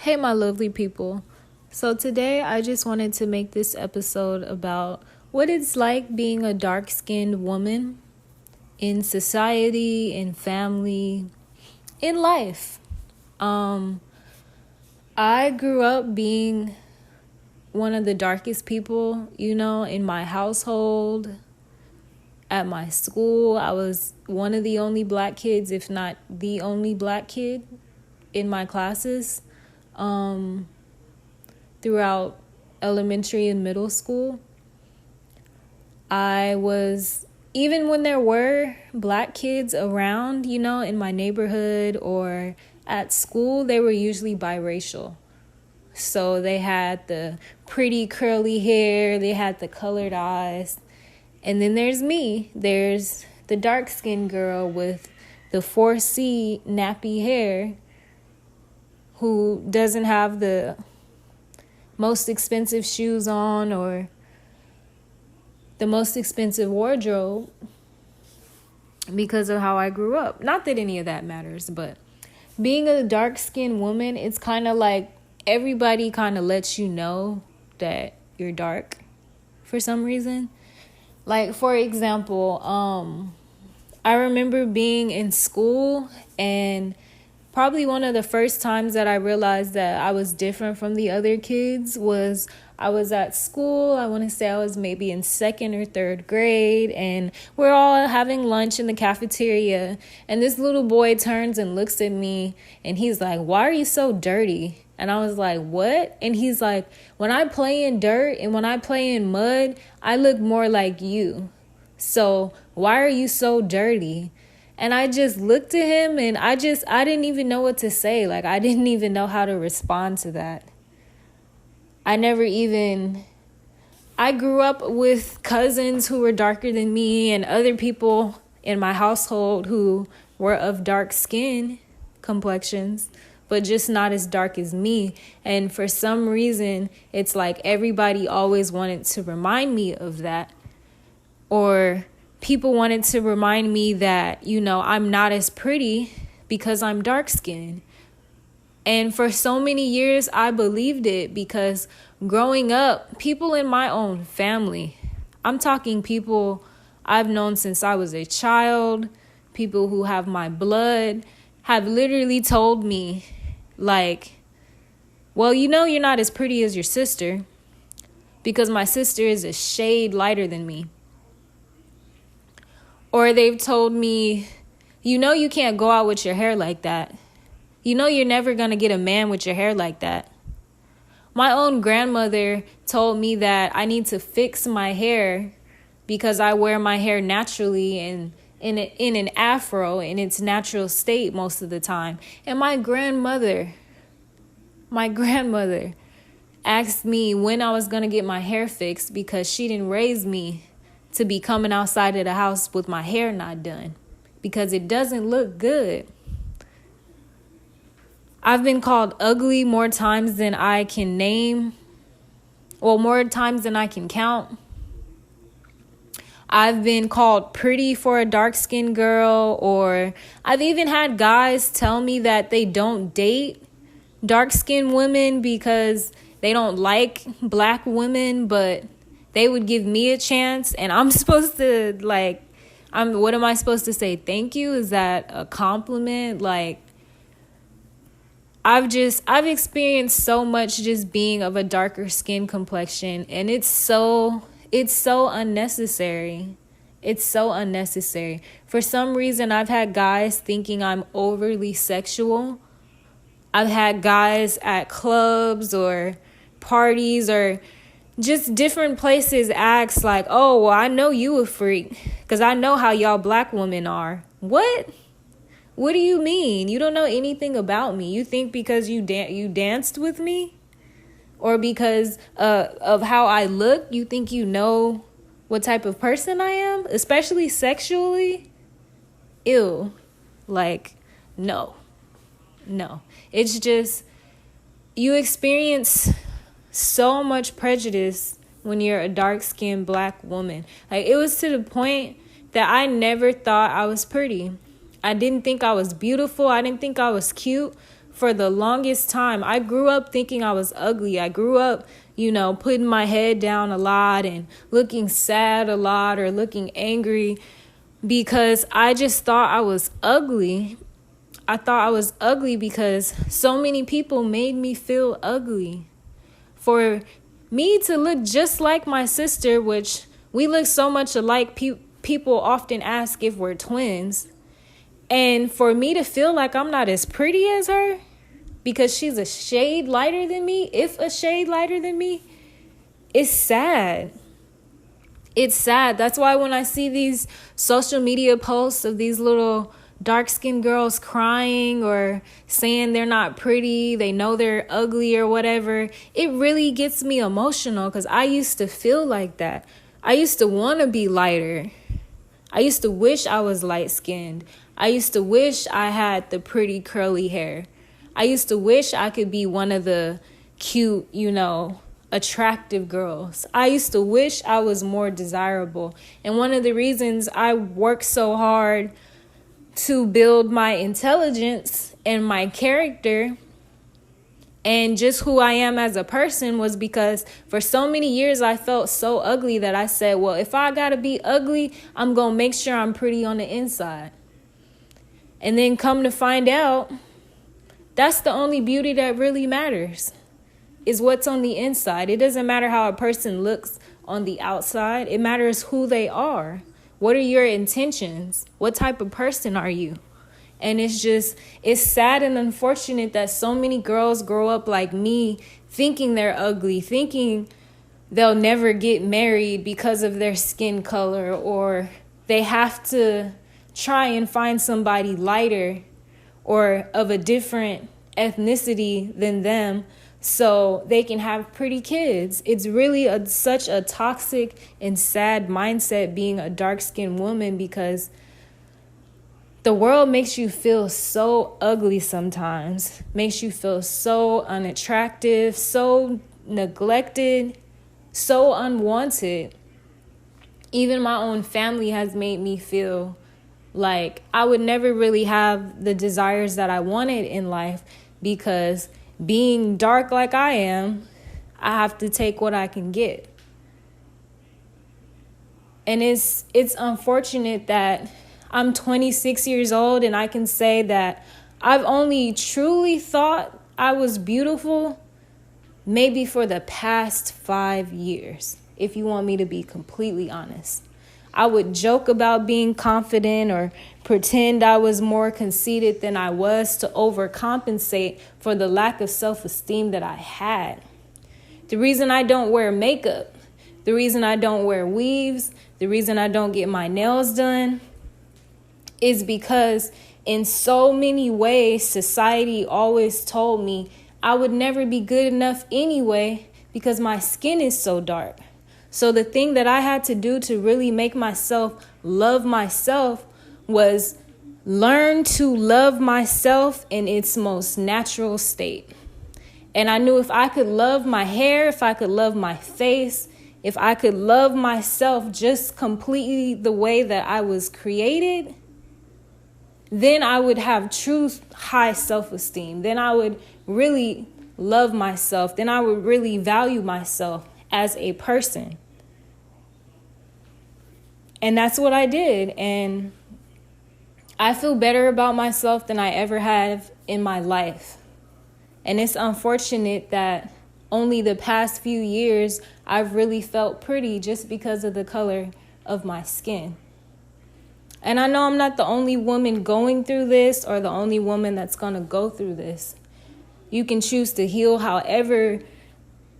Hey, my lovely people. So, today I just wanted to make this episode about what it's like being a dark skinned woman in society, in family, in life. I grew up being one of the darkest people, in my household, at my school. I was one of the only black kids, if not the only black kid in my classes. Throughout elementary and middle school. Even when there were black kids around, in my neighborhood or at school, they were usually biracial. So they had the pretty curly hair, they had the colored eyes. And then there's me. There's the dark-skinned girl with the 4C nappy hair who doesn't have the most expensive shoes on or the most expensive wardrobe because of how I grew up. Not that any of that matters, but being a dark-skinned woman, it's kind of like everybody kind of lets you know that you're dark for some reason. Like, for example, I remember being in school, and probably one of the first times that I realized that I was different from the other kids was I was at school. I want to say I was maybe in second or third grade, and we're all having lunch in the cafeteria. And this little boy turns and looks at me, and he's like, "Why are you so dirty?" And I was like, "What?" And he's like, "When I play in dirt and when I play in mud, I look more like you. So why are you so dirty?" And I just looked at him and I didn't even know what to say. Like, I didn't even know how to respond to that. I grew up with cousins who were darker than me and other people in my household who were of dark skin complexions, but just not as dark as me. And for some reason, it's like everybody always wanted to remind me of that. Or people wanted to remind me that, I'm not as pretty because I'm dark skinned. And for so many years, I believed it because growing up, people in my own family, I'm talking people I've known since I was a child, people who have my blood, have literally told me, like, well, you're not as pretty as your sister because my sister is a shade lighter than me. Or they've told me, you can't go out with your hair like that. You're never going to get a man with your hair like that. My own grandmother told me that I need to fix my hair because I wear my hair naturally and in an afro in its natural state most of the time. And my grandmother asked me when I was going to get my hair fixed because she didn't raise me to be coming outside of the house with my hair not done because it doesn't look good. I've been called ugly more times than I can name. Well, more times than I can count. I've been called pretty for a dark-skinned girl, or I've even had guys tell me that they don't date dark-skinned women because they don't like black women, but they would give me a chance, and I'm supposed to, what am I supposed to say? Thank you? Is that a compliment? I've experienced so much just being of a darker skin complexion, and it's so unnecessary. It's so unnecessary. For some reason, I've had guys thinking I'm overly sexual. I've had guys at clubs or parties or just different places ask like, "Oh, well, I know you a freak because I know how y'all black women are." What? What do you mean? You don't know anything about me. You think because you danced with me or because of how I look, you think you know what type of person I am, especially sexually? Ew. No. It's just you experience so much prejudice when you're a dark-skinned black woman. It was to the point that I never thought I was pretty. I didn't think I was beautiful. I didn't think I was cute for the longest time, I grew up thinking I was ugly. I grew up, putting my head down a lot and looking sad a lot or looking angry because I just thought I was ugly. I thought I was ugly because so many people made me feel ugly. For me to look just like my sister, which we look so much alike, people often ask if we're twins. And for me to feel like I'm not as pretty as her because she's a shade lighter than me, if a shade lighter than me, it's sad. It's sad. That's why when I see these social media posts of these little dark-skinned girls crying or saying they're not pretty, they know they're ugly or whatever, it really gets me emotional because I used to feel like that. I used to want to be lighter. I used to wish I was light-skinned. I used to wish I had the pretty curly hair. I used to wish I could be one of the cute, attractive girls. I used to wish I was more desirable. And one of the reasons I worked so hard to build my intelligence and my character and just who I am as a person was because for so many years I felt so ugly that I said, well, if I gotta be ugly, I'm gonna make sure I'm pretty on the inside. And then come to find out, that's the only beauty that really matters, is what's on the inside. It doesn't matter how a person looks on the outside. It matters who they are. What are your intentions? What type of person are you? And it's sad and unfortunate that so many girls grow up like me, thinking they're ugly, thinking they'll never get married because of their skin color, or they have to try and find somebody lighter or of a different ethnicity than them so they can have pretty kids. It's really such a toxic and sad mindset being a dark-skinned woman because the world makes you feel so ugly sometimes, makes you feel so unattractive, so neglected, so unwanted. Even my own family has made me feel like I would never really have the desires that I wanted in life because being dark like I am, I have to take what I can get. And it's unfortunate that I'm 26 years old and I can say that I've only truly thought I was beautiful maybe for the past 5 years, if you want me to be completely honest. I would joke about being confident or pretend I was more conceited than I was to overcompensate for the lack of self-esteem that I had. The reason I don't wear makeup, the reason I don't wear weaves, the reason I don't get my nails done is because in so many ways, society always told me I would never be good enough anyway because my skin is so dark. So the thing that I had to do to really make myself love myself was learn to love myself in its most natural state. And I knew if I could love my hair, if I could love my face, if I could love myself just completely the way that I was created, then I would have true high self-esteem. Then I would really love myself. Then I would really value myself as a person. And that's what I did. And I feel better about myself than I ever have in my life. And it's unfortunate that only the past few years I've really felt pretty just because of the color of my skin. And I know I'm not the only woman going through this or the only woman that's going to go through this. You can choose to heal however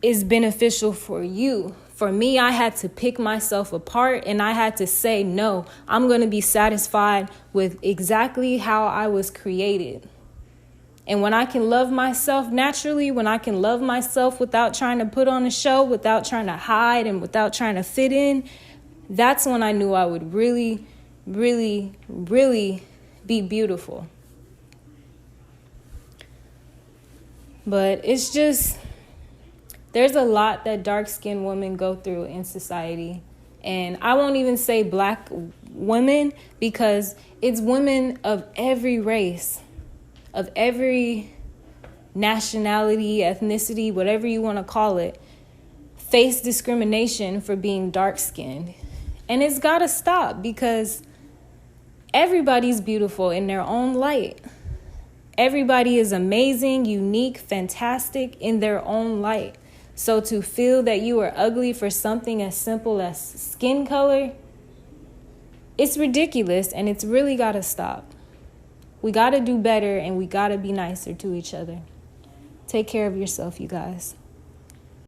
is beneficial for you. For me, I had to pick myself apart and I had to say, no, I'm going to be satisfied with exactly how I was created. And when I can love myself naturally, when I can love myself without trying to put on a show, without trying to hide and without trying to fit in, that's when I knew I would really, really, really be beautiful. But it's just, there's a lot that dark-skinned women go through in society. And I won't even say black women because it's women of every race, of every nationality, ethnicity, whatever you want to call it, face discrimination for being dark-skinned. And it's got to stop, because everybody's beautiful in their own light. Everybody is amazing, unique, fantastic in their own light. So to feel that you are ugly for something as simple as skin color, it's ridiculous, and it's really got to stop. We got to do better, and we got to be nicer to each other. Take care of yourself, you guys.